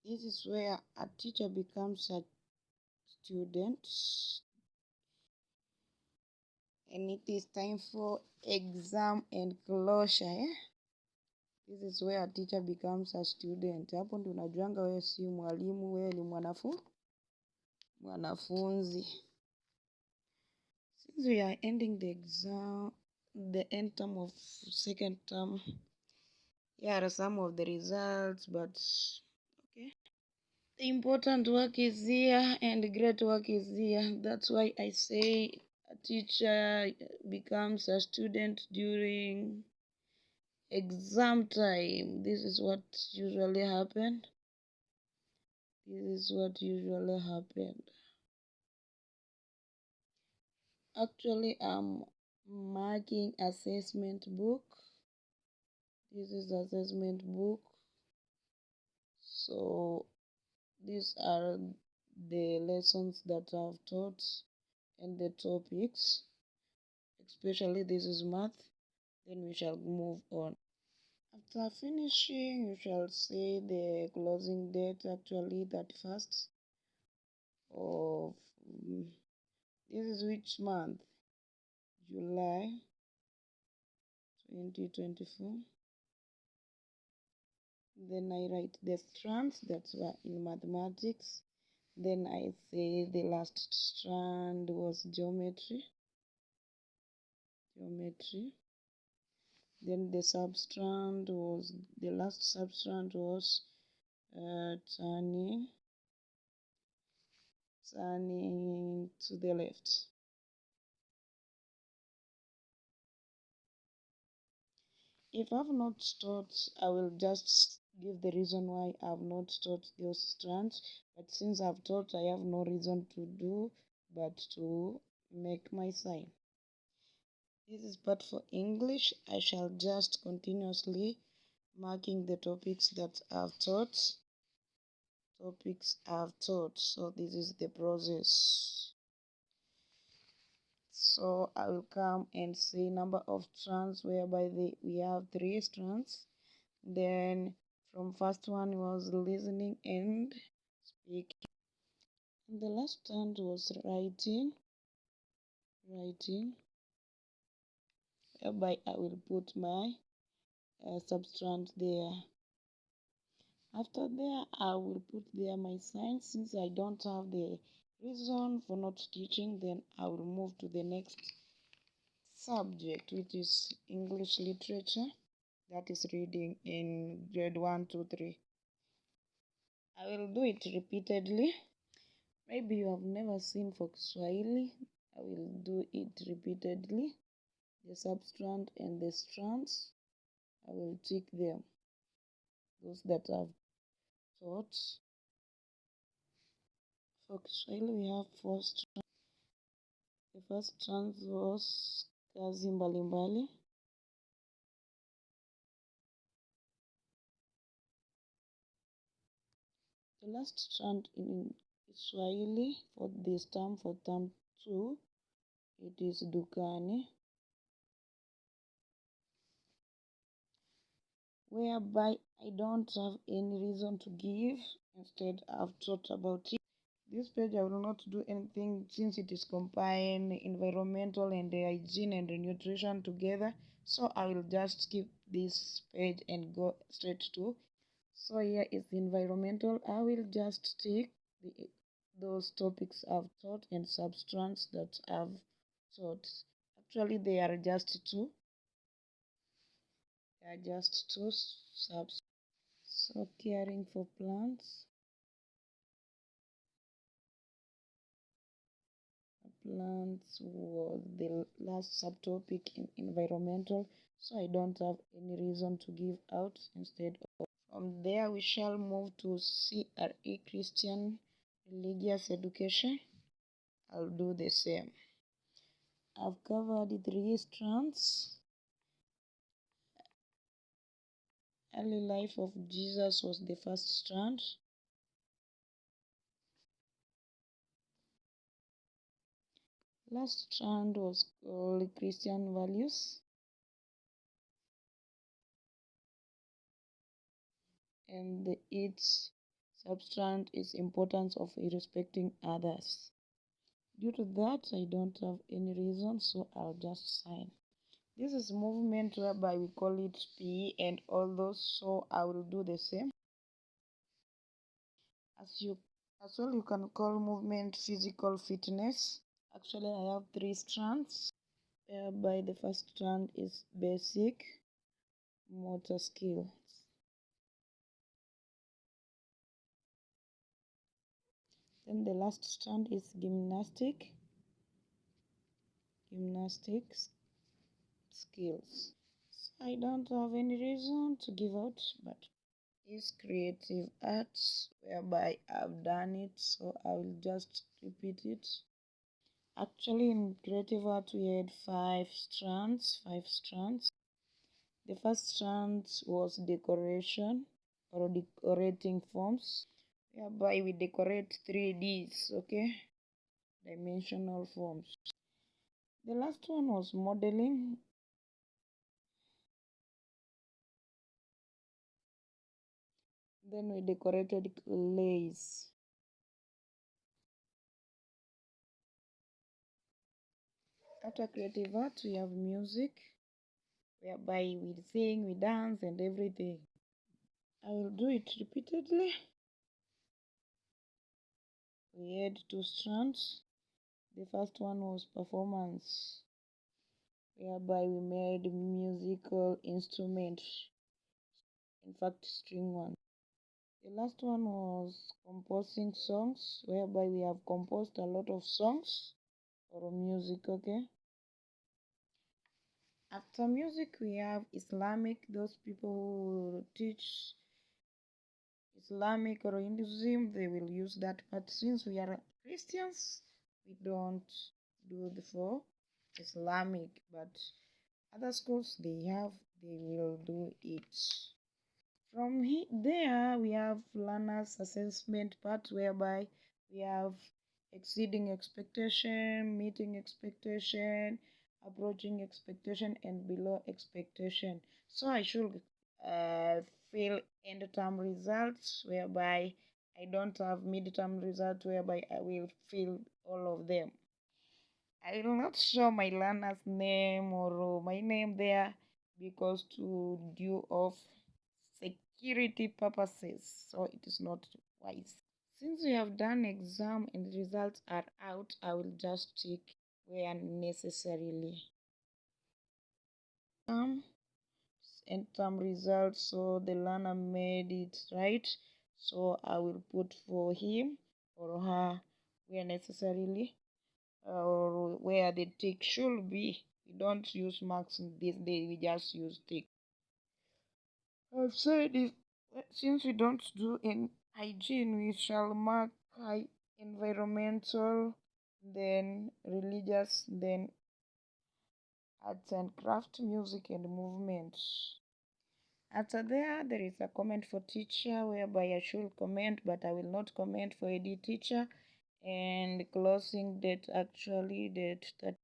This is where a teacher becomes a student, and it is time for exam and closure. This is where a teacher becomes a student. Hapo ndio unajuanga wewe si mwalimu, wewe ni mwanafunzi. Since we are ending the exam, the end term of second term, here are some of the results, but okay. The important work is here and great work is here. That's why I say a teacher becomes a student during exam time. This is what usually happened. Actually, I'm marking assessment book. This is assessment book. So these are the lessons that I've taught and the topics. Especially this is math. Then we shall move on. After finishing, you shall say the closing date, actually 31st of this is which month? July 2024. Then I write the strands that were in mathematics. Then I say the last strand was geometry. Then the last substrand was turning to the left. If I've not taught, I will just give the reason why I've not taught those strands. But since I've taught, I have no reason to do but to make my sign. This is part for English. I shall just continuously marking the topics that I've taught. So this is the process. So I will come and say number of strands, whereby we have 3 strands. Then from first one was listening and speaking. And the last strand was writing. Whereby I will put my substrand there. After there, I will put there my sign. Since I don't have the reason for not teaching, then I will move to the next subject, which is English literature. That is reading in grade 1, 2, 3. I will do it repeatedly. Maybe you have never seen for Kiswahili. I will do it repeatedly. The substrand and the strands, I will tick them. Those that I've taught. For Kiswahili, we have 4 strands. The first strand was kazi mbalimbali. The last strand in Kiswahili for this term, for term 2, it is dukani. Whereby I don't have any reason to give. Instead, I've thought about it. This page I will not do anything since it is combined environmental and hygiene and nutrition together. So I will just skip this page and go straight to. So here is environmental. I will just take those topics I've taught and substrands that I've taught. Actually, they are just 2. They are just 2 subs. So caring for plants. Plants was the last subtopic in environmental, so I don't have any reason to give out. Instead of from there, we shall move to CRE, Christian Religious Education. I'll do the same. I've covered 3 strands. Early life of Jesus was the first strand. Last strand was called Christian values. And its Substance is importance of respecting others. Due to that, I don't have any reason, so I'll just sign. This is movement whereby we call it PE and all those, so I will do the same. As well, you can call movement physical fitness. Actually, I have 3 strands, whereby the first strand is basic motor skills. Then the last strand is gymnastics skills. So I don't have any reason to give out, but is creative arts, whereby I've done it, so I will just repeat it. Actually, in creative art, we had 5 strands. The first strand was decoration or decorating forms, whereby we decorate 3Ds, okay, dimensional forms. The last one was modeling. Then we decorated clays. After creative art, we have music, whereby we sing, we dance, and everything. I will do it repeatedly. We had 2 strands. The first one was performance, whereby we made musical instrument, in fact string one. The last one was composing songs, whereby we have composed a lot of songs or music, okay. After music, we have Islamic, those people who teach Islamic or Hinduism, they will use that. But since we are Christians, we don't do the for Islamic. But other schools they will do it. From there, we have learners assessment part, whereby we have exceeding expectation, meeting expectation, approaching expectation, and below expectation. So I should fill end term results, whereby I don't have mid-term results, whereby I will fill all of them. I will not show my learner's name or my name there, because to due of security purposes, so it is not wise. Since we have done exam and results are out, I will just check where necessarily. And term results, so the learner made it right, so I will put for him or her where necessarily, or where the tick should be. We don't use marks in this day, we just use tick. I've said if since we don't do in hygiene, we shall mark high environmental, then religious, then arts and craft, music and movement. After there is a comment for teacher, whereby I should comment, but I will not comment for AD teacher. And closing date, actually date